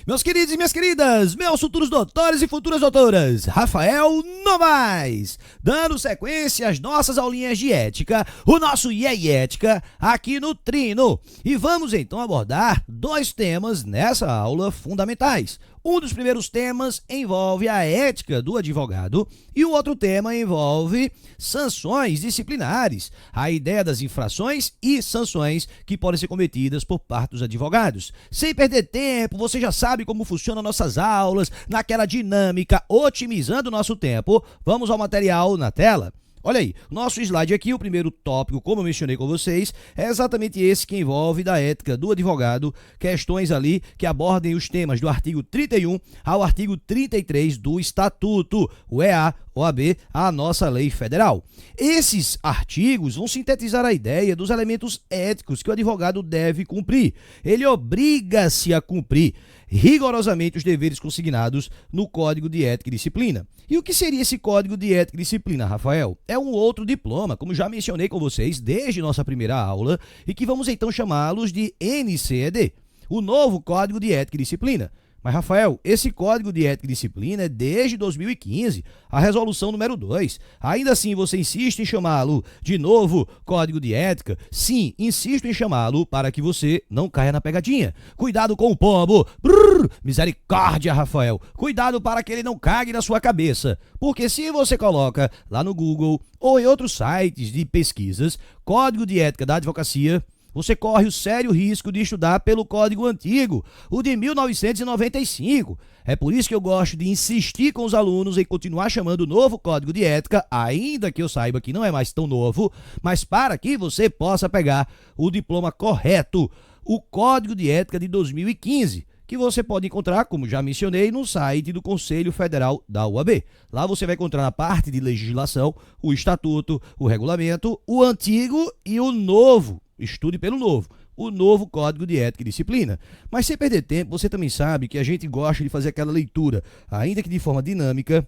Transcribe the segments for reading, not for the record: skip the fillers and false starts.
Meus queridos e minhas queridas, meus futuros doutores e futuras doutoras, Rafael Novaes, dando sequência às nossas aulinhas de ética, o nosso IE Ética aqui no Trino. E vamos então abordar dois temas nessa aula fundamentais. Um dos primeiros temas envolve a ética do advogado e o outro tema envolve sanções disciplinares, a ideia das infrações e sanções que podem ser cometidas por parte dos advogados. Sem perder tempo, você já sabe como funcionam nossas aulas, naquela dinâmica, otimizando o nosso tempo. Vamos ao material na tela. Olha aí, nosso slide aqui, o primeiro tópico, como eu mencionei com vocês, é exatamente esse que envolve da ética do advogado, questões ali que abordem os temas do artigo 31 ao artigo 33 do Estatuto, o EA, OAB, a nossa lei federal. Esses artigos vão sintetizar a ideia dos elementos éticos que o advogado deve cumprir. Ele obriga-se a cumprir rigorosamente os deveres consignados no Código de Ética e Disciplina. E o que seria esse Código de Ética e Disciplina, Rafael? É um outro diploma, como já mencionei com vocês desde nossa primeira aula, e que vamos então chamá-los de NCED, o novo Código de Ética e Disciplina. Mas, Rafael, esse Código de Ética e Disciplina é desde 2015, a resolução número 2. Ainda assim, você insiste em chamá-lo de novo Código de Ética? Sim, insisto em chamá-lo para que você não caia na pegadinha. Cuidado com o pombo. Brrr, misericórdia, Rafael. Cuidado para que ele não cague na sua cabeça. Porque se você coloca lá no Google ou em outros sites de pesquisas, Código de Ética da Advocacia, você corre o sério risco de estudar pelo código antigo, o de 1995. É por isso que eu gosto de insistir com os alunos em continuar chamando o novo Código de Ética, ainda que eu saiba que não é mais tão novo, mas para que você possa pegar o diploma correto, o Código de Ética de 2015, que você pode encontrar, como já mencionei, no site do Conselho Federal da UAB. Lá você vai encontrar na parte de legislação o estatuto, o regulamento, o antigo e o novo. Estude pelo novo, o novo Código de Ética e Disciplina. Mas sem perder tempo, você também sabe que a gente gosta de fazer aquela leitura, ainda que de forma dinâmica,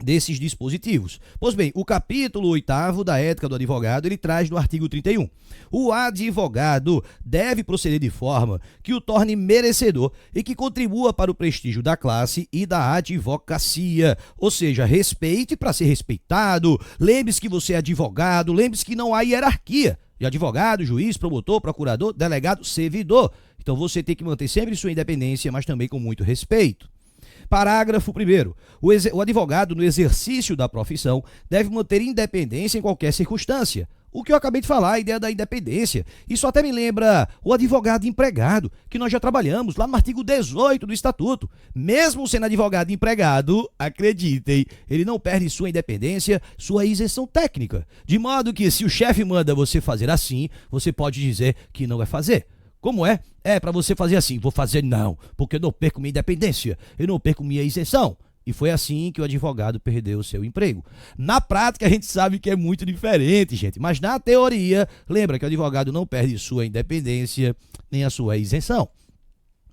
desses dispositivos. Pois bem, o capítulo 8º da ética do advogado, ele traz no artigo 31. O advogado deve proceder de forma que o torne merecedor e que contribua para o prestígio da classe e da advocacia. Ou seja, respeite para ser respeitado, lembre-se que você é advogado, lembre-se que não há hierarquia de advogado, juiz, promotor, procurador, delegado, servidor. Então você tem que manter sempre sua independência, mas também com muito respeito. Parágrafo 1º. O advogado, no exercício da profissão, deve manter independência em qualquer circunstância. O que eu acabei de falar, a ideia da independência. Isso até me lembra o advogado empregado, que nós já trabalhamos lá no artigo 18 do Estatuto. Mesmo sendo advogado empregado, acreditem, ele não perde sua independência, sua isenção técnica. De modo que, se o chefe manda você fazer assim, você pode dizer que não vai fazer. Como é? É para você fazer assim. Vou fazer não, porque eu não perco minha independência, eu não perco minha isenção. E foi assim que o advogado perdeu o seu emprego. Na prática, a gente sabe que é muito diferente, gente. Mas na teoria, lembra que o advogado não perde sua independência nem a sua isenção.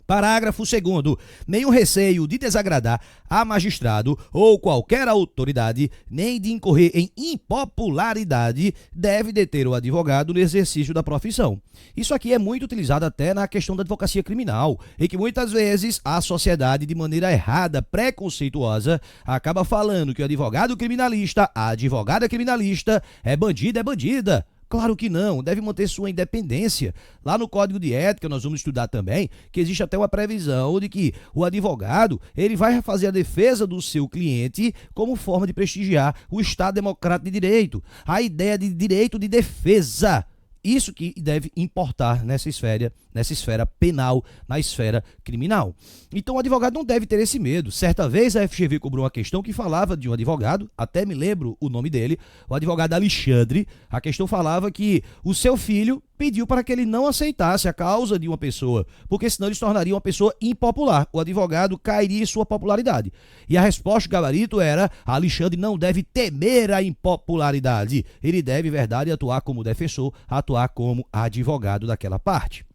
Parágrafo 2º. Nenhum receio de desagradar a magistrado ou qualquer autoridade, nem de incorrer em impopularidade, deve deter o advogado no exercício da profissão. Isso aqui é muito utilizado até na questão da advocacia criminal, em que muitas vezes a sociedade, de maneira errada, preconceituosa, acaba falando que o advogado criminalista, a advogada criminalista, é bandido, é bandida. Claro que não, deve manter sua independência. Lá no Código de Ética, nós vamos estudar também que existe até uma previsão de que o advogado ele vai fazer a defesa do seu cliente como forma de prestigiar o Estado Democrático de Direito. A ideia de direito de defesa. Isso que deve importar nessa esfera penal, na esfera criminal. Então o advogado não deve ter esse medo. Certa vez a FGV cobrou uma questão que falava de um advogado, até me lembro o nome dele, o advogado Alexandre. A questão falava que o seu filho pediu para que ele não aceitasse a causa de uma pessoa, porque senão ele se tornaria uma pessoa impopular. O advogado cairia em sua popularidade. E a resposta do gabarito era: Alexandre não deve temer a impopularidade. Ele deve, verdade, atuar como defensor, atuar como advogado daquela parte.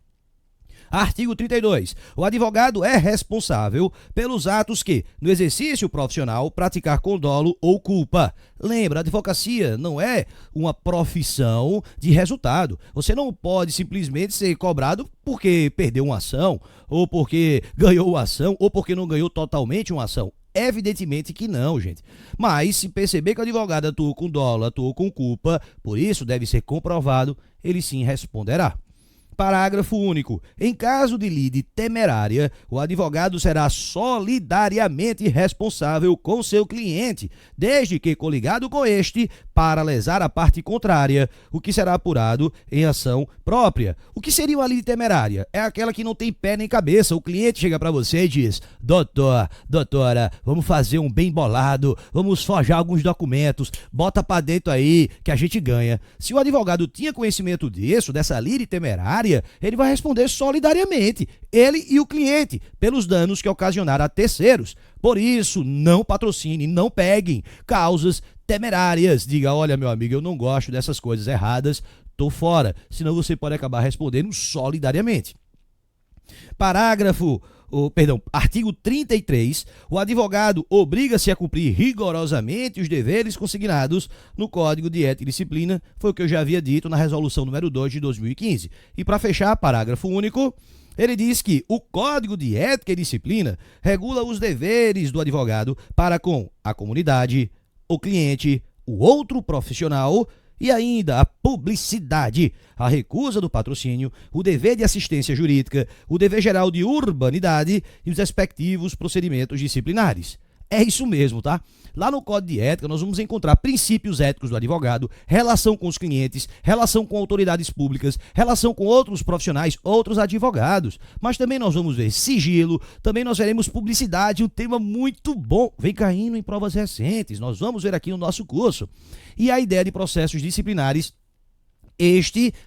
Artigo 32. O advogado é responsável pelos atos que, no exercício profissional, praticar com dolo ou culpa. Lembra, a advocacia não é uma profissão de resultado. Você não pode simplesmente ser cobrado porque perdeu uma ação, ou porque ganhou uma ação, ou porque não ganhou totalmente uma ação. Evidentemente que não, gente. Mas se perceber que o advogado atuou com dolo, atuou com culpa, por isso deve ser comprovado, ele sim responderá. Parágrafo único. Em caso de lide temerária, o advogado será solidariamente responsável com seu cliente, desde que coligado com este para lesar a parte contrária, o que será apurado em ação própria. O que seria uma lide temerária? É aquela que não tem pé nem cabeça. O cliente chega para você e diz: doutora, vamos fazer um bem bolado, vamos forjar alguns documentos, bota para dentro aí que a gente ganha. Se o advogado tinha conhecimento disso, dessa lide temerária, ele vai responder solidariamente, ele e o cliente, pelos danos que ocasionaram a terceiros. Por isso, não patrocine, não peguem causas temerárias. Diga: olha, meu amigo, eu não gosto dessas coisas erradas, tô fora. Senão você pode acabar respondendo solidariamente. Artigo 33. O advogado obriga-se a cumprir rigorosamente os deveres consignados no Código de Ética e Disciplina, foi o que eu já havia dito na resolução número 2 de 2015. E para fechar, parágrafo único, ele diz que o Código de Ética e Disciplina regula os deveres do advogado para com a comunidade, o cliente, o outro profissional e ainda a publicidade, a recusa do patrocínio, o dever de assistência jurídica, o dever geral de urbanidade e os respectivos procedimentos disciplinares. É isso mesmo, tá? Lá no Código de Ética nós vamos encontrar princípios éticos do advogado, relação com os clientes, relação com autoridades públicas, relação com outros profissionais, outros advogados. Mas também nós vamos ver sigilo, também nós veremos publicidade, um tema muito bom, vem caindo em provas recentes, nós vamos ver aqui no nosso curso. E a ideia de processos disciplinares,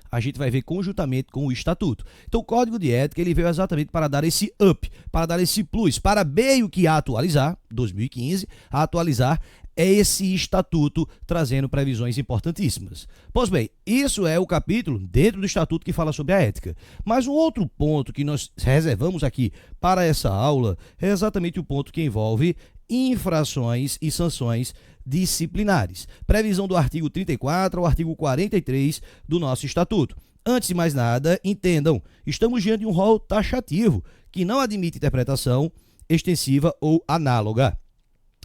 a gente vai ver conjuntamente com o Estatuto. Então o Código de Ética ele veio exatamente para dar esse up, para dar esse plus, para meio que atualizar, 2015, atualizar esse Estatuto, trazendo previsões importantíssimas. Pois bem, isso é o capítulo dentro do Estatuto que fala sobre a ética. Mas um outro ponto que nós reservamos aqui para essa aula é exatamente o ponto que envolve infrações e sanções disciplinares. Previsão do artigo 34 ao artigo 43 do nosso Estatuto. Antes de mais nada, entendam, estamos diante de um rol taxativo que não admite interpretação extensiva ou análoga.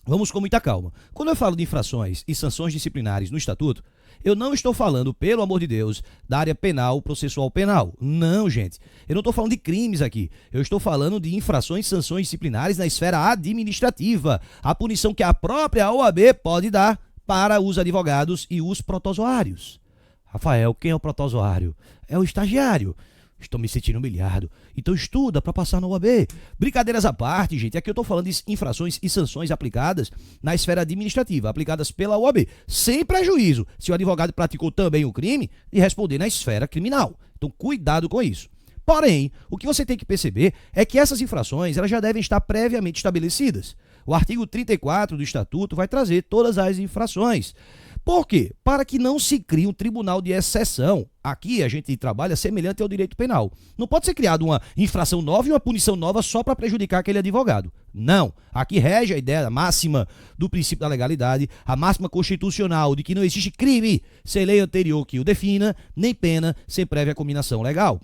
Vamos com muita calma. Quando eu falo de infrações e sanções disciplinares no Estatuto, eu não estou falando, pelo amor de Deus, da área penal, processual penal. Não, gente. Eu não estou falando de crimes aqui. Eu estou falando de infrações e sanções disciplinares na esfera administrativa. A punição que a própria OAB pode dar para os advogados e os protozoários. Rafael, quem é o protozoário? É o estagiário. Estou me sentindo humilhado. Então estuda para passar na OAB. Brincadeiras à parte, gente. Aqui eu estou falando de infrações e sanções aplicadas na esfera administrativa, aplicadas pela OAB, sem prejuízo, se o advogado praticou também o crime, de responder na esfera criminal. Então cuidado com isso. Porém, o que você tem que perceber é que essas infrações elas já devem estar previamente estabelecidas. O artigo 34 do Estatuto vai trazer todas as infrações. Por quê? Para que não se crie um tribunal de exceção. Aqui a gente trabalha semelhante ao direito penal. Não pode ser criada uma infração nova e uma punição nova só para prejudicar aquele advogado. Não. Aqui rege a ideia máxima do princípio da legalidade, a máxima constitucional de que não existe crime sem lei anterior que o defina, nem pena sem prévia combinação legal.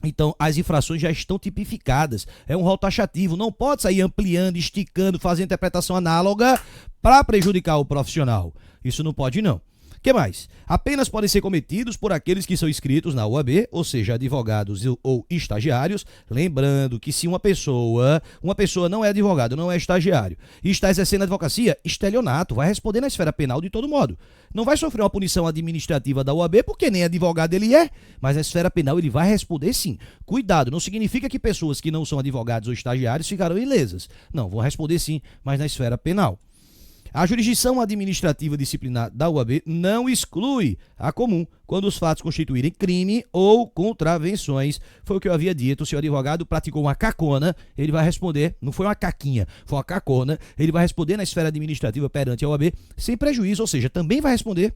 Então, as infrações já estão tipificadas. É um rol taxativo. Não pode sair ampliando, esticando, fazendo interpretação análoga para prejudicar o profissional. Isso não pode, não. O que mais? Apenas podem ser cometidos por aqueles que são inscritos na OAB, ou seja, advogados ou estagiários. Lembrando que se uma pessoa não é advogado, não é estagiário, e está exercendo advocacia, estelionato, vai responder na esfera penal de todo modo. Não vai sofrer uma punição administrativa da OAB, porque nem advogado ele é, mas na esfera penal ele vai responder sim. Cuidado, não significa que pessoas que não são advogados ou estagiários ficarão ilesas. Não, vão responder sim, mas na esfera penal. A jurisdição administrativa disciplinar da OAB não exclui a comum quando os fatos constituírem crime ou contravenções. Foi o que eu havia dito. Se o advogado praticou uma cacona, ele vai responder, não foi uma caquinha, foi uma cacona, ele vai responder na esfera administrativa perante a OAB sem prejuízo, ou seja, também vai responder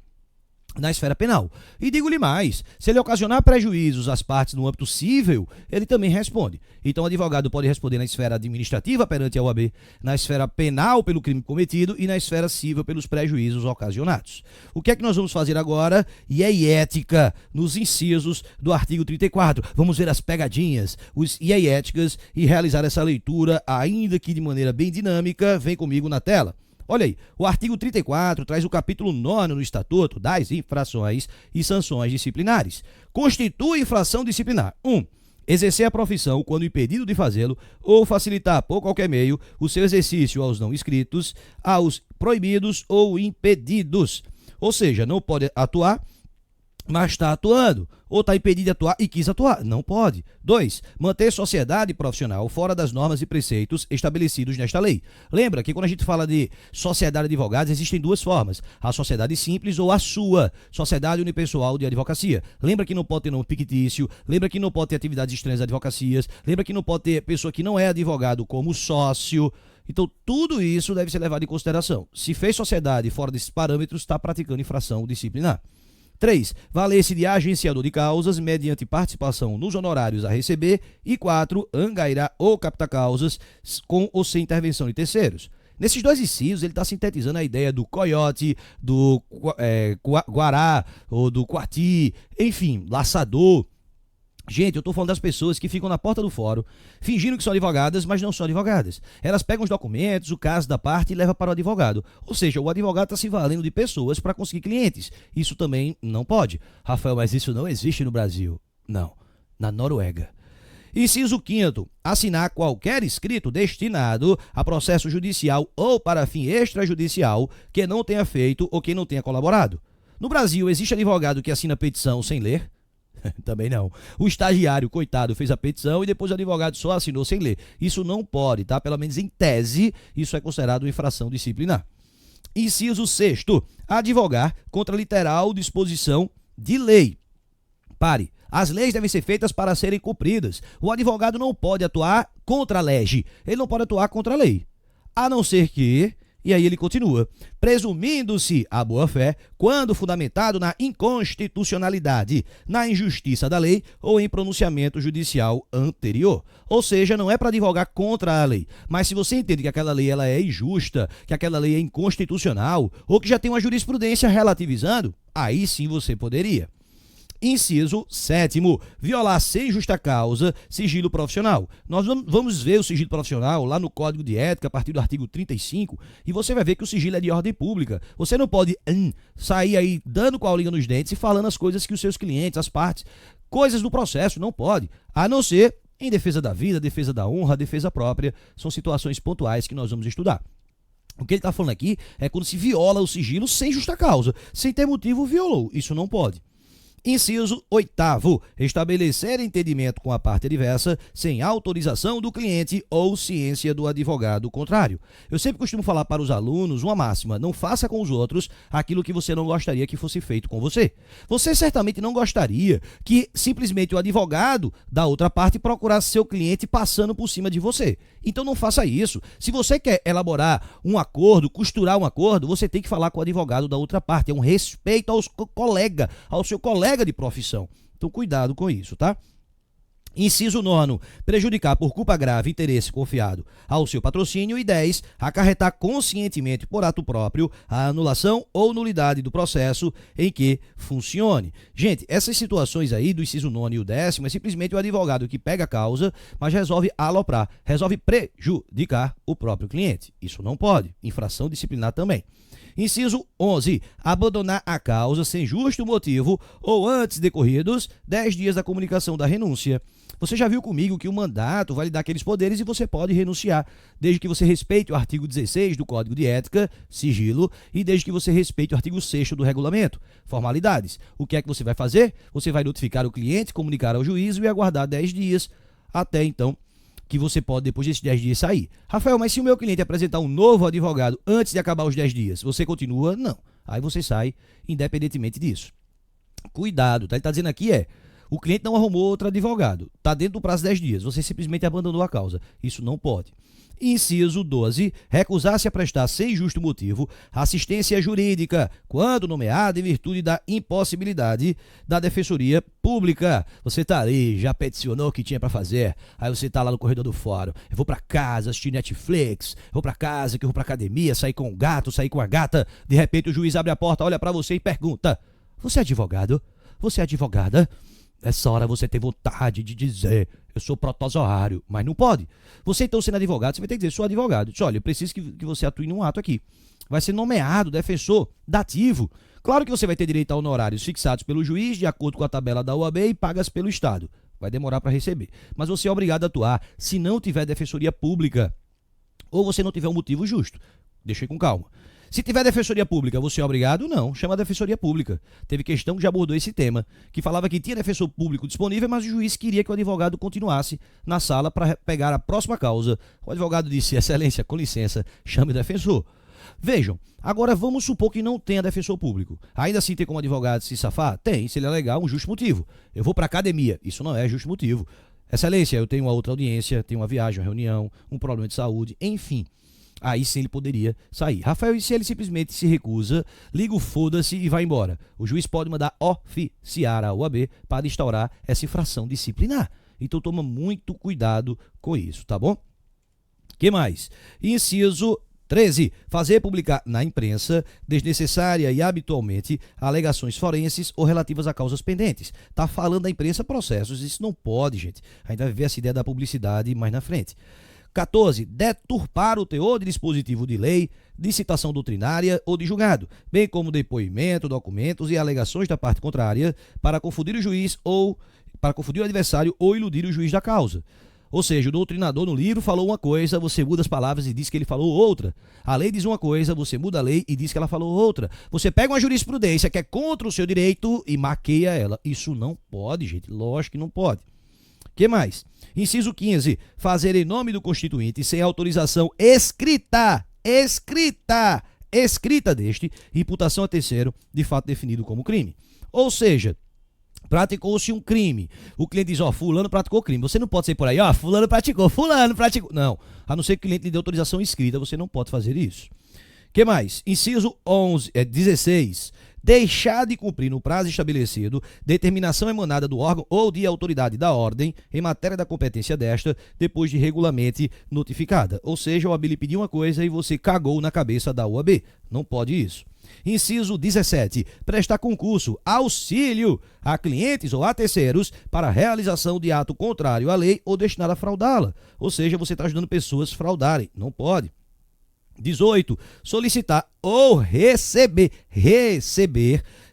na esfera penal. E digo-lhe mais, se ele ocasionar prejuízos às partes no âmbito civil, ele também responde. Então o advogado pode responder na esfera administrativa perante a OAB, na esfera penal pelo crime cometido e na esfera civil pelos prejuízos ocasionados. O que é que nós vamos fazer agora? E ética nos incisos do artigo 34. Vamos ver as pegadinhas, os éticas e realizar essa leitura, ainda que de maneira bem dinâmica. Vem comigo na tela. Olha aí, o artigo 34 traz o capítulo 9 no Estatuto das Infrações e Sanções Disciplinares. Constitui infração disciplinar. 1. Exercer a profissão quando impedido de fazê-lo ou facilitar por qualquer meio o seu exercício aos não inscritos, aos proibidos ou impedidos. Ou seja, não pode atuar, mas está atuando, ou está impedido de atuar e quis atuar. Não pode. 2. Manter sociedade profissional fora das normas e preceitos estabelecidos nesta lei. Lembra que quando a gente fala de sociedade de advogados, existem duas formas. A sociedade simples ou a sua, sociedade unipessoal de advocacia. Lembra que não pode ter nome fictício, lembra que não pode ter atividades estranhas de advocacias, lembra que não pode ter pessoa que não é advogado como sócio. Então, tudo isso deve ser levado em consideração. Se fez sociedade fora desses parâmetros, está praticando infração disciplinar. 3. Valer-se de agenciador de causas mediante participação nos honorários a receber. E 4. Angairar ou captar causas com ou sem intervenção de terceiros. Nesses dois incisos, ele está sintetizando a ideia do coiote, do guará, ou do coati, enfim, laçador. Gente, eu estou falando das pessoas que ficam na porta do fórum, fingindo que são advogadas, mas não são advogadas. Elas pegam os documentos, o caso da parte e levam para o advogado. Ou seja, o advogado está se valendo de pessoas para conseguir clientes. Isso também não pode. Rafael, mas isso não existe no Brasil. Não, na Noruega. Inciso 5º. Assinar qualquer escrito destinado a processo judicial ou para fim extrajudicial que não tenha feito ou que não tenha colaborado. No Brasil, existe advogado que assina petição sem ler? Também não. O estagiário, coitado, fez a petição e depois o advogado só assinou sem ler. Isso não pode, tá? Pelo menos em tese, isso é considerado infração disciplinar. Inciso 6º. Advogar contra literal disposição de lei. Pare. As leis devem ser feitas para serem cumpridas. O advogado não pode atuar contra a lei. Ele não pode atuar contra a lei. A não ser que... E aí ele continua, presumindo-se a boa-fé quando fundamentado na inconstitucionalidade, na injustiça da lei ou em pronunciamento judicial anterior. Ou seja, não é para advogar contra a lei, mas se você entende que aquela lei ela é injusta, que aquela lei é inconstitucional ou que já tem uma jurisprudência relativizando, aí sim você poderia. Inciso 7º. Violar sem justa causa sigilo profissional. Nós vamos ver o sigilo profissional lá no Código de Ética, a partir do artigo 35, e você vai ver que o sigilo é de ordem pública. Você não pode sair aí dando com a língua nos dentes e falando as coisas que os seus clientes, as partes, coisas do processo, não pode. A não ser em defesa da vida, defesa da honra, defesa própria. São situações pontuais que nós vamos estudar. O que ele está falando aqui é quando se viola o sigilo sem justa causa. Sem ter motivo, violou. Isso não pode. Inciso 8º. Estabelecer entendimento com a parte adversa sem autorização do cliente ou ciência do advogado contrário. Eu sempre costumo falar para os alunos uma máxima: não faça com os outros aquilo que você não gostaria que fosse feito com você. Você certamente não gostaria que simplesmente o advogado da outra parte procurasse seu cliente passando por cima de você. Então não faça isso. Se você quer elaborar um acordo, costurar um acordo, você tem que falar com o advogado da outra parte. É um respeito ao seu colega de profissão. Então cuidado com isso, tá? Inciso 9º. Prejudicar por culpa grave interesse confiado ao seu patrocínio. E 10. Acarretar conscientemente por ato próprio a anulação ou nulidade do processo em que funcione. Gente, essas situações aí do inciso 9º e o 10º é simplesmente o advogado que pega a causa, mas resolve aloprar, resolve prejudicar o próprio cliente. Isso não pode. Infração disciplinar também. Inciso 11. Abandonar a causa sem justo motivo ou antes decorridos 10 dias da comunicação da renúncia. Você já viu comigo que o mandato vai lhe dar aqueles poderes e você pode renunciar, desde que você respeite o artigo 16 do Código de Ética, sigilo, e desde que você respeite o artigo 6º do regulamento, formalidades. O que é que você vai fazer? Você vai notificar o cliente, comunicar ao juízo e aguardar 10 dias, até então que você pode, depois desses 10 dias, sair. Rafael, mas se o meu cliente apresentar um novo advogado antes de acabar os 10 dias, você continua? Não. Aí você sai, independentemente disso. Cuidado, tá? Ele está dizendo aqui O cliente não arrumou outro advogado. Está dentro do prazo de 10 dias. Você simplesmente abandonou a causa. Isso não pode. Inciso 12. Recusar-se a prestar sem justo motivo assistência jurídica, quando nomeado em virtude da impossibilidade da defensoria pública. Você tá ali, já peticionou o que tinha para fazer, aí você tá lá no corredor do fórum. Eu vou para casa assistir Netflix, vou para casa, que eu vou pra academia, sair com um gato, sair com a gata. De repente o juiz abre a porta, olha para você e pergunta: você é advogado? Você é advogada? Nessa hora você tem vontade de dizer: eu sou protozoário, mas não pode. Você então sendo advogado, você vai ter que dizer: sou advogado. Diz: olha, eu preciso que você atue num ato aqui. Vai ser nomeado defensor dativo. Claro que você vai ter direito a honorários fixados pelo juiz, de acordo com a tabela da OAB e pagas pelo Estado. Vai demorar para receber. Mas você é obrigado a atuar se não tiver defensoria pública ou você não tiver um motivo justo. Deixa aí com calma. Se tiver defensoria pública, você é obrigado? Não, chama a defensoria pública. Teve questão que já abordou esse tema, que falava que tinha defensor público disponível, mas o juiz queria que o advogado continuasse na sala para pegar a próxima causa. O advogado disse: excelência, com licença, chame o defensor. Vejam, agora vamos supor que não tenha defensor público. Ainda assim tem como advogado se safar? Tem, se ele alegar um justo motivo. Eu vou para academia, isso não é justo motivo. Excelência, eu tenho uma outra audiência, tenho uma viagem, uma reunião, um problema de saúde, enfim. Aí sim ele poderia sair. Rafael, e se ele simplesmente se recusa, liga o foda-se e vai embora? O juiz pode mandar oficiar a OAB para instaurar essa infração disciplinar. Então toma muito cuidado com isso, tá bom? Que mais? Inciso 13. Fazer publicar na imprensa, desnecessária e habitualmente, alegações forenses ou relativas a causas pendentes. Tá falando da imprensa processos, isso não pode, gente. A gente vai ver essa ideia da publicidade mais na frente. 14. Deturpar o teor de dispositivo de lei, de citação doutrinária ou de julgado, bem como depoimento, documentos e alegações da parte contrária para confundir o juiz ou para confundir o adversário ou iludir o juiz da causa. Ou seja, o doutrinador no livro falou uma coisa, você muda as palavras e diz que ele falou outra. A lei diz uma coisa, você muda a lei e diz que ela falou outra. Você pega uma jurisprudência que é contra o seu direito e maqueia ela. Isso não pode, gente. Lógico que não pode. Que mais? Inciso 15. Fazer em nome do constituinte sem autorização escrita deste, imputação a terceiro de fato definido como crime. Ou seja, praticou-se um crime. O cliente diz: ó, fulano praticou crime. Você não pode sair por aí: ó, fulano praticou. Não, a não ser que o cliente lhe dê autorização escrita, você não pode fazer isso. Que mais? Inciso 16. Deixar de cumprir no prazo estabelecido determinação emanada do órgão ou de autoridade da ordem em matéria da competência desta, depois de regularmente notificada. Ou seja, o OAB lhe pediu uma coisa e você cagou na cabeça da OAB. Não pode isso. Inciso 17. Prestar concurso, auxílio a clientes ou a terceiros para a realização de ato contrário à lei ou destinado a fraudá-la. Ou seja, você está ajudando pessoas a fraudarem. Não pode. 18. Solicitar ou receber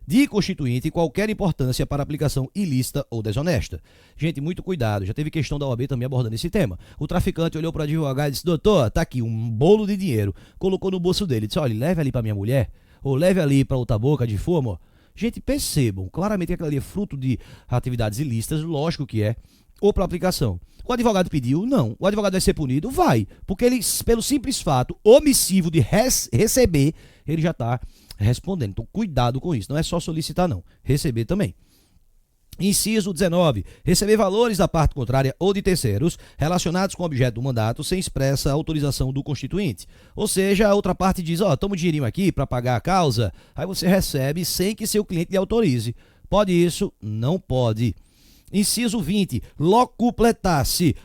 de constituinte qualquer importância para aplicação ilícita ou desonesta. Gente, muito cuidado. Já teve questão da OAB também abordando esse tema. O traficante olhou para o advogado e disse: doutor, tá aqui um bolo de dinheiro. Colocou no bolso dele. Disse: olha, leve ali para minha mulher, ou leve ali para outra boca de fumo. Gente, percebam claramente que aquilo ali é fruto de atividades ilícitas, lógico que é, ou para aplicação. O advogado pediu? Não. O advogado vai ser punido? Vai. Porque ele, pelo simples fato omissivo de receber, ele já está respondendo. Então, cuidado com isso. Não é só solicitar, não. Receber também. Inciso 19. Receber valores da parte contrária ou de terceiros relacionados com o objeto do mandato sem expressa autorização do constituinte. Ou seja, a outra parte diz: ó, toma um dinheirinho aqui para pagar a causa. Aí você recebe sem que seu cliente lhe autorize. Pode isso? Não pode. Inciso 20. Locupletar-se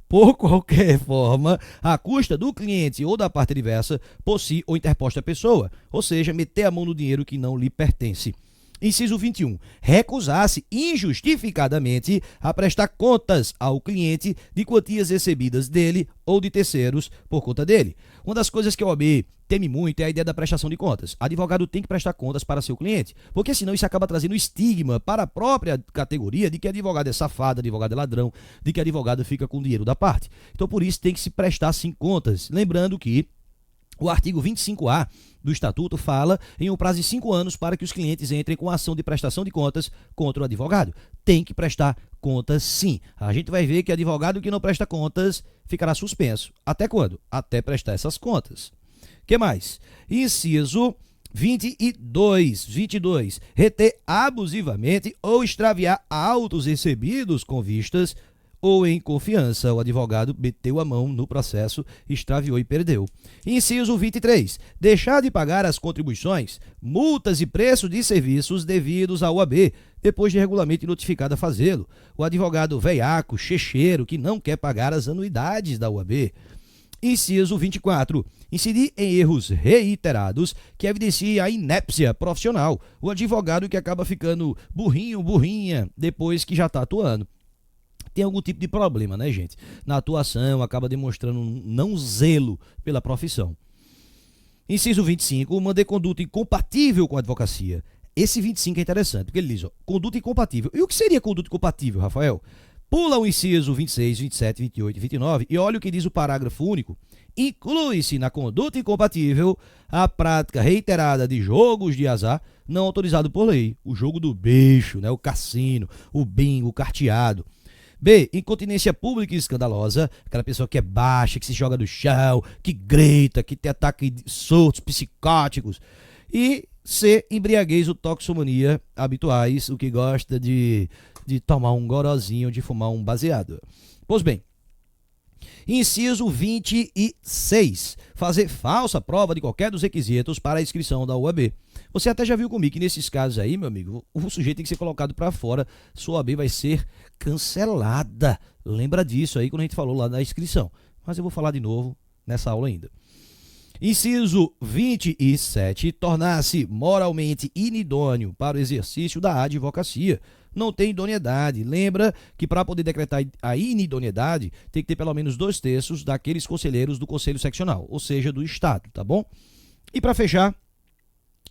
por qualquer forma à custa do cliente ou da parte adversa por si ou interposta pessoa. Ou seja, meter a mão no dinheiro que não lhe pertence. Inciso 21. Recusar-se injustificadamente a prestar contas ao cliente de quantias recebidas dele ou de terceiros por conta dele. Uma das coisas que a OAB teme muito é a ideia da prestação de contas. Advogado tem que prestar contas para seu cliente, porque senão isso acaba trazendo estigma para a própria categoria de que advogado é safado, advogado é ladrão, de que advogado fica com o dinheiro da parte. Então por isso tem que se prestar sim contas. Lembrando que o artigo 25A do Estatuto fala em um prazo de 5 anos para que os clientes entrem com ação de prestação de contas contra o advogado. Tem que prestar contas sim. A gente vai ver que advogado que não presta contas ficará suspenso. Até quando? Até prestar essas contas. Que mais? Inciso 22. Reter abusivamente ou extraviar autos recebidos com vistas ou em confiança. O advogado meteu a mão no processo, extraviou e perdeu. Inciso 23. Deixar de pagar as contribuições, multas e preços de serviços devidos à OAB, depois de regularmente notificado a fazê-lo. O advogado veiaco, checheiro, que não quer pagar as anuidades da OAB. Inciso 24. Incidir em erros reiterados que evidenciem a inépcia profissional. O advogado que acaba ficando burrinho, burrinha, depois que já está atuando. Tem algum tipo de problema, né, gente? Na atuação, acaba demonstrando um não zelo pela profissão. Inciso 25. Manter conduta incompatível com a advocacia. Esse 25 é interessante, porque ele diz, ó, conduta incompatível. E o que seria conduta incompatível, Rafael? Pula o inciso 26, 27, 28 e 29 e olha o que diz o parágrafo único. Inclui-se na conduta incompatível a prática reiterada de jogos de azar não autorizado por lei. O jogo do bicho, né? O cassino, o bingo, o carteado. B. Incontinência pública e escandalosa, aquela pessoa que é baixa, que se joga no chão, que grita, que tem ataques surtos, psicóticos. E C. Embriaguez ou toxicomania habituais, o que gosta de tomar um gorozinho, de fumar um baseado. Pois bem, inciso 26. Fazer falsa prova de qualquer dos requisitos para a inscrição da OAB. Você até já viu comigo que nesses casos aí, meu amigo, o sujeito tem que ser colocado para fora, sua OAB vai ser cancelada. Lembra disso aí quando a gente falou lá da inscrição. Mas eu vou falar de novo nessa aula ainda. Inciso 27. Tornar-se moralmente inidôneo para o exercício da advocacia. Não tem idoneidade. Lembra que para poder decretar a inidoneidade, tem que ter pelo menos 2/3 daqueles conselheiros do Conselho Seccional, ou seja, do Estado, tá bom? E para fechar,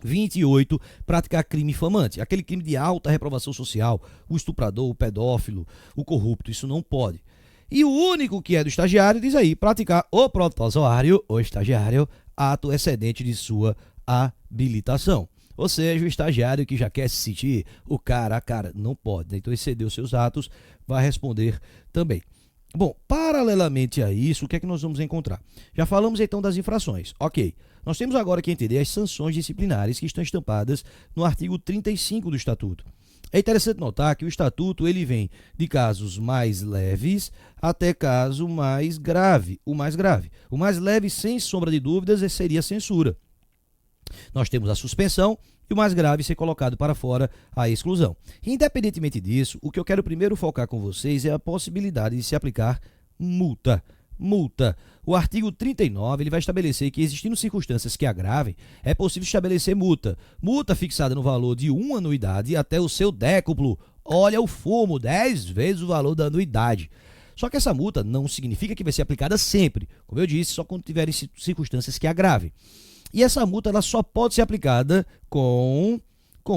28. Praticar crime infamante. Aquele crime de alta reprovação social, o estuprador, o pedófilo, o corrupto, isso não pode. E o único que é do estagiário, diz aí, praticar o protozoário, o estagiário, ato excedente de sua habilitação. Ou seja, o estagiário que já quer se sentir o cara a cara, não pode, né? Então excedeu seus atos, vai responder também. Bom, paralelamente a isso, o que é que nós vamos encontrar? Já falamos então das infrações, ok. Nós temos agora que entender as sanções disciplinares que estão estampadas no artigo 35 do Estatuto. É interessante notar que o Estatuto ele vem de casos mais leves até caso mais grave. O mais leve, sem sombra de dúvidas, seria a censura. Nós temos a suspensão e o mais grave ser colocado para fora, a exclusão. Independentemente disso, o que eu quero primeiro focar com vocês é a possibilidade de se aplicar multa. O artigo 39 ele vai estabelecer que, existindo circunstâncias que agravem, é possível estabelecer multa. Multa fixada no valor de 1 anuidade até o seu décuplo. Olha o fumo, 10 vezes o valor da anuidade. Só que essa multa não significa que vai ser aplicada sempre. Como eu disse, só quando tiverem circunstâncias que agravem. E essa multa ela só pode ser aplicada com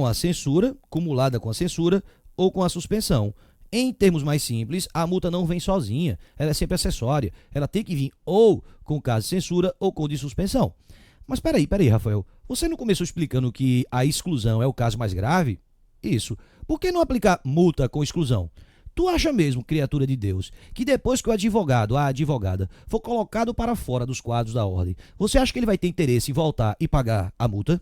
a censura, cumulada com a censura ou com a suspensão. Em termos mais simples, a multa não vem sozinha, ela é sempre acessória. Ela tem que vir ou com caso de censura ou com de suspensão. Mas peraí, Rafael, você não começou explicando que a exclusão é o caso mais grave? Isso. Por que não aplicar multa com exclusão? Tu acha mesmo, criatura de Deus, que depois que o advogado, a advogada, for colocado para fora dos quadros da ordem, você acha que ele vai ter interesse em voltar e pagar a multa?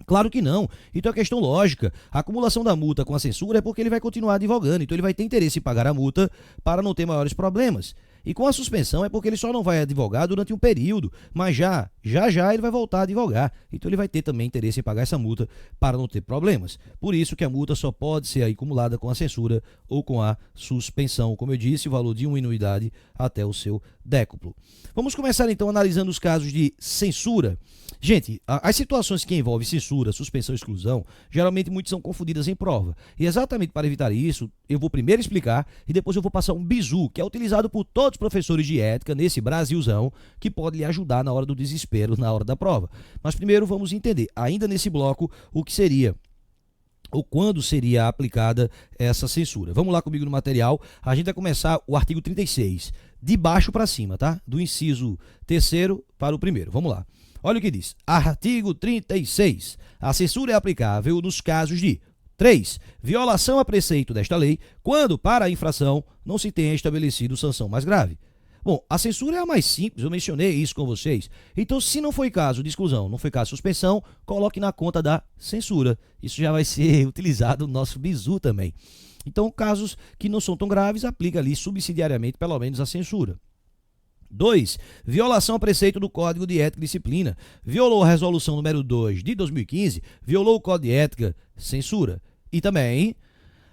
Claro que não. Então é questão lógica. A acumulação da multa com a censura é porque ele vai continuar advogando. Então ele vai ter interesse em pagar a multa para não ter maiores problemas. E com a suspensão é porque ele só não vai advogar durante um período, mas já ele vai voltar a advogar. Então ele vai ter também interesse em pagar essa multa para não ter problemas. Por isso que a multa só pode ser acumulada com a censura ou com a suspensão. Como eu disse, o valor de uma anuidade até o seu décuplo. Vamos começar então analisando os casos de censura. Gente, as situações que envolvem censura, suspensão e exclusão, geralmente muitas são confundidas em prova. E exatamente para evitar isso, eu vou primeiro explicar e depois eu vou passar um bizu, que é utilizado por todos os professores de ética nesse Brasilzão, que pode lhe ajudar na hora do desespero, na hora da prova. Mas primeiro vamos entender, ainda nesse bloco, o que seria ou quando seria aplicada essa censura. Vamos lá comigo no material. A gente vai começar o artigo 36, de baixo para cima, tá? Do inciso 3º para o 1º. Vamos lá. Olha o que diz. Artigo 36. A censura é aplicável nos casos de 3. Violação a preceito desta lei, quando para a infração não se tenha estabelecido sanção mais grave. Bom, a censura é a mais simples, eu mencionei isso com vocês. Então, se não foi caso de exclusão, não foi caso de suspensão, coloque na conta da censura. Isso já vai ser utilizado no nosso bizu também. Então, casos que não são tão graves, aplica ali subsidiariamente, pelo menos, a censura. 2. Violação a preceito do Código de Ética e Disciplina. Violou a resolução número 2 de 2015, violou o Código de Ética, censura. E também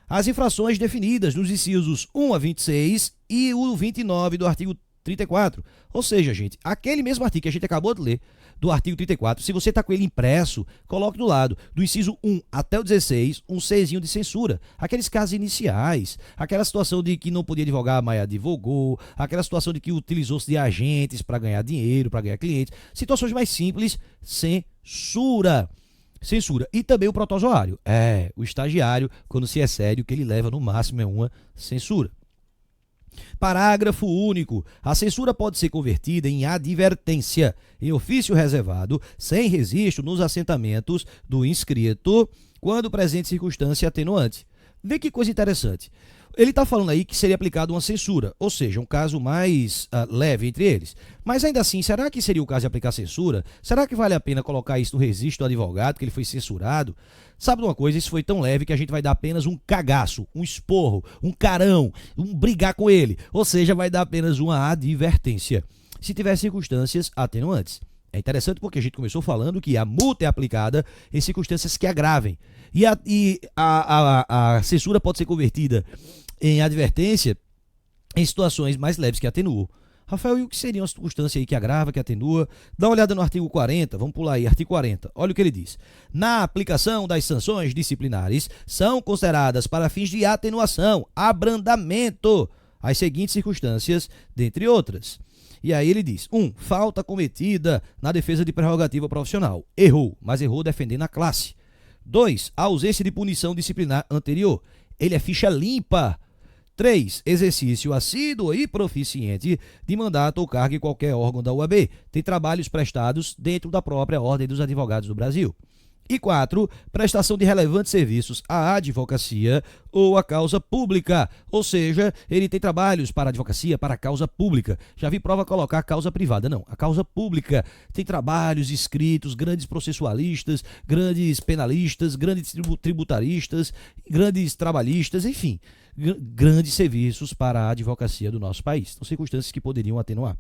as infrações definidas nos incisos 1 a 26 e o 29 do artigo 34. Ou seja, gente, aquele mesmo artigo que a gente acabou de ler, do artigo 34, se você está com ele impresso, coloque do lado, do inciso 1 até o 16, um Czinho de censura. Aqueles casos iniciais, aquela situação de que não podia advogar, mas advogou, aquela situação de que utilizou-se de agentes para ganhar dinheiro, para ganhar clientes. Situações mais simples, censura. Censura. E também o protozoário. O estagiário, quando se é sério, que ele leva no máximo é uma censura. Parágrafo único. A censura pode ser convertida em advertência, em ofício reservado, sem registro nos assentamentos do inscrito, quando presente circunstância atenuante. Vê que coisa interessante. Ele está falando aí que seria aplicado uma censura, ou seja, um caso mais leve entre eles. Mas ainda assim, será que seria o caso de aplicar censura? Será que vale a pena colocar isso no registro do advogado, que ele foi censurado? Sabe de uma coisa? Isso foi tão leve que a gente vai dar apenas um cagaço, um esporro, um carão, um brigar com ele. Ou seja, vai dar apenas uma advertência, se tiver circunstâncias atenuantes. É interessante porque a gente começou falando que a multa é aplicada em circunstâncias que agravem. E a censura pode ser convertida em advertência em situações mais leves que atenuam. Rafael, e o que seria uma circunstância aí que agrava, que atenua? Dá uma olhada no artigo 40, vamos pular aí, artigo 40. Olha o que ele diz. Na aplicação das sanções disciplinares, são consideradas para fins de atenuação, abrandamento, as seguintes circunstâncias, dentre outras. E aí ele diz, 1. Falta cometida na defesa de prerrogativa profissional. Errou, mas errou defendendo a classe. 2. Ausência de punição disciplinar anterior. Ele é ficha limpa. 3. Exercício assíduo e proficiente de mandato ou cargo em qualquer órgão da UAB. Tem trabalhos prestados dentro da própria Ordem dos Advogados do Brasil. E 4. Prestação de relevantes serviços à advocacia ou à causa pública. Ou seja, ele tem trabalhos para a advocacia, para a causa pública. Já vi prova colocar a causa privada. Não, a causa pública. Tem trabalhos escritos, grandes processualistas, grandes penalistas, grandes tributaristas, grandes trabalhistas, enfim, grandes serviços para a advocacia do nosso país. São circunstâncias que poderiam atenuar.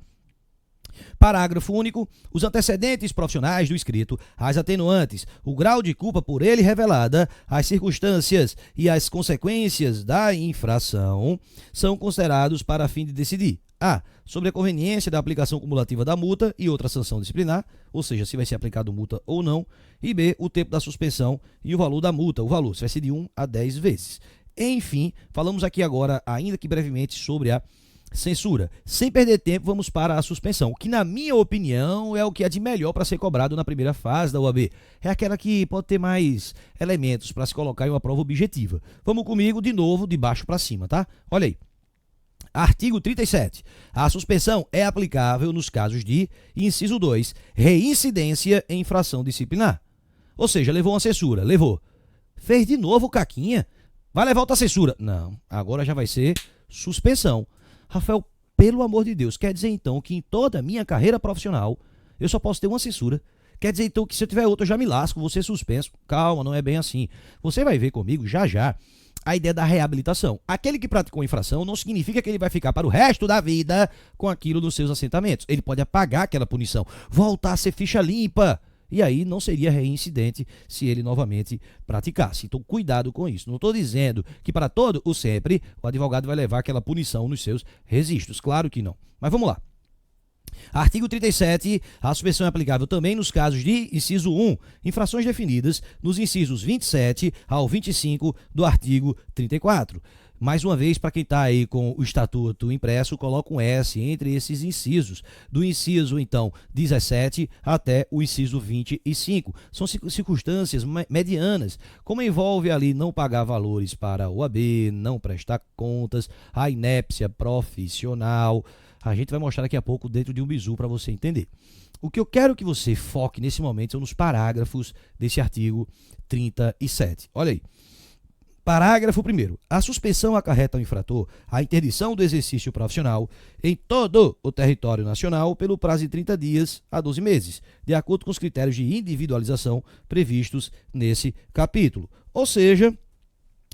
Parágrafo único. Os antecedentes profissionais do inscrito, as atenuantes, o grau de culpa por ele revelada, as circunstâncias e as consequências da infração são considerados para fim de decidir: a. Sobre a conveniência da aplicação cumulativa da multa e outra sanção disciplinar, ou seja, se vai ser aplicado multa ou não, e b. O tempo da suspensão e o valor da multa, o valor, se vai ser de 1 a 10 vezes. Enfim, falamos aqui agora, ainda que brevemente, sobre a censura. Sem perder tempo, vamos para a suspensão, que na minha opinião é o que é de melhor para ser cobrado na primeira fase da UAB. É aquela que pode ter mais elementos para se colocar em uma prova objetiva. Vamos comigo de novo, de baixo para cima, tá? Olha aí. Artigo 37. A suspensão é aplicável nos casos de, inciso 2, reincidência em infração disciplinar. Ou seja, levou uma censura, levou. Fez de novo caquinha, vai levar outra censura. Não, agora já vai ser suspensão. Rafael, pelo amor de Deus, quer dizer então que em toda a minha carreira profissional eu só posso ter uma censura? Quer dizer então que se eu tiver outra eu já me lasco, vou ser suspenso? Calma, não é bem assim. Você vai ver comigo já já a ideia da reabilitação. Aquele que praticou infração não significa que ele vai ficar para o resto da vida com aquilo nos seus assentamentos. Ele pode apagar aquela punição, voltar a ser ficha limpa. E aí não seria reincidente se ele novamente praticasse. Então, cuidado com isso. Não estou dizendo que para todo o sempre o advogado vai levar aquela punição nos seus registros. Claro que não. Mas vamos lá. Artigo 37. A suspensão é aplicável também nos casos de, inciso 1, infrações definidas nos incisos 27 ao 25 do artigo 34. Mais uma vez, para quem está aí com o estatuto impresso, coloca um S entre esses incisos. Do inciso, então, 17 até o inciso 25. São circunstâncias medianas, como envolve ali não pagar valores para o OAB, não prestar contas, a inépcia profissional. A gente vai mostrar daqui a pouco dentro de um bizu para você entender. O que eu quero que você foque nesse momento são nos parágrafos desse artigo 37. Olha aí. Parágrafo 1º. A suspensão acarreta ao infrator a interdição do exercício profissional em todo o território nacional pelo prazo de 30 dias a 12 meses, de acordo com os critérios de individualização previstos nesse capítulo. Ou seja,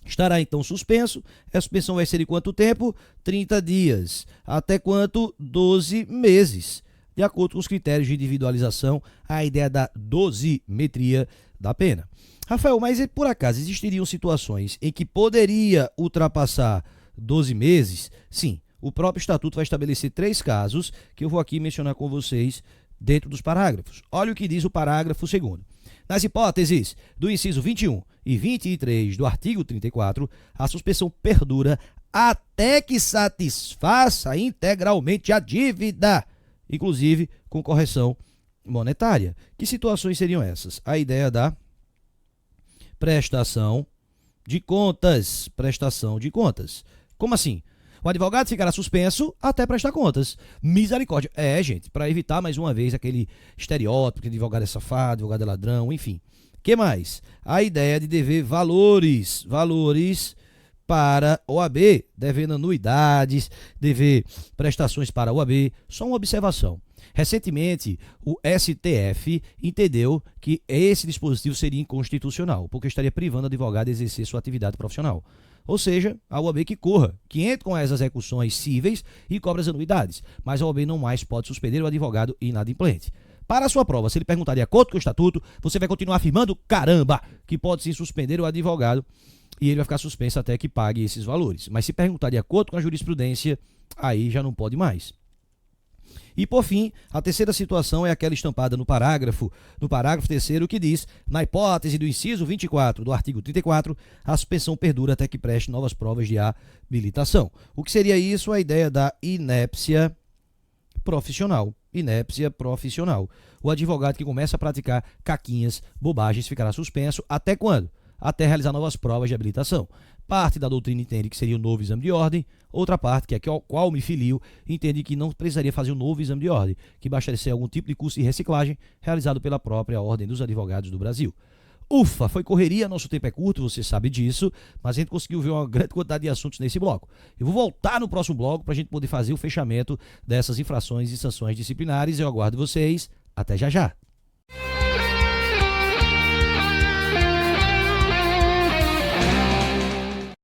estará então suspenso. A suspensão vai ser de quanto tempo? 30 dias. Até quanto? 12 meses. De acordo com os critérios de individualização, a ideia da dosimetria da pena. Rafael, mas por acaso existiriam situações em que poderia ultrapassar 12 meses? Sim, o próprio Estatuto vai estabelecer 3 casos que eu vou aqui mencionar com vocês dentro dos parágrafos. Olha o que diz o parágrafo 2º. Nas hipóteses do inciso 21 e 23 do artigo 34, a suspensão perdura até que satisfaça integralmente a dívida, inclusive com correção monetária. Que situações seriam essas? A ideia da prestação de contas. Prestação de contas. Como assim? O advogado ficará suspenso até prestar contas. Misericórdia. Gente, para evitar mais uma vez aquele estereótipo que advogado é safado, advogado é ladrão, enfim. Que mais? A ideia de dever valores para OAB, devendo anuidades, dever prestações para OAB. Só uma observação. Recentemente, o STF entendeu que esse dispositivo seria inconstitucional, porque estaria privando o advogado de exercer sua atividade profissional. Ou seja, a OAB que corra, que entre com as execuções cíveis e cobra as anuidades, mas a OAB não mais pode suspender o advogado inadimplente. Para a sua prova, se ele perguntar de acordo com o Estatuto, você vai continuar afirmando, caramba, que pode sim suspender o advogado e ele vai ficar suspenso até que pague esses valores. Mas se perguntar de acordo com a jurisprudência, aí já não pode mais. E, por fim, a terceira situação é aquela estampada no parágrafo 3º, que diz, na hipótese do inciso 24 do artigo 34, a suspensão perdura até que preste novas provas de habilitação. O que seria isso? A ideia da inépcia profissional. Inépcia profissional. O advogado que começa a praticar caquinhas, bobagens, ficará suspenso até quando? Até realizar novas provas de habilitação. Parte da doutrina entende que seria o novo exame de ordem, outra parte, que é ao qual me filio, entende que não precisaria fazer um novo exame de ordem, que bastaria ser algum tipo de curso de reciclagem realizado pela própria Ordem dos Advogados do Brasil. Ufa, foi correria, nosso tempo é curto, você sabe disso, mas a gente conseguiu ver uma grande quantidade de assuntos nesse bloco. Eu vou voltar no próximo bloco para a gente poder fazer o fechamento dessas infrações e sanções disciplinares. Eu aguardo vocês. Até já já.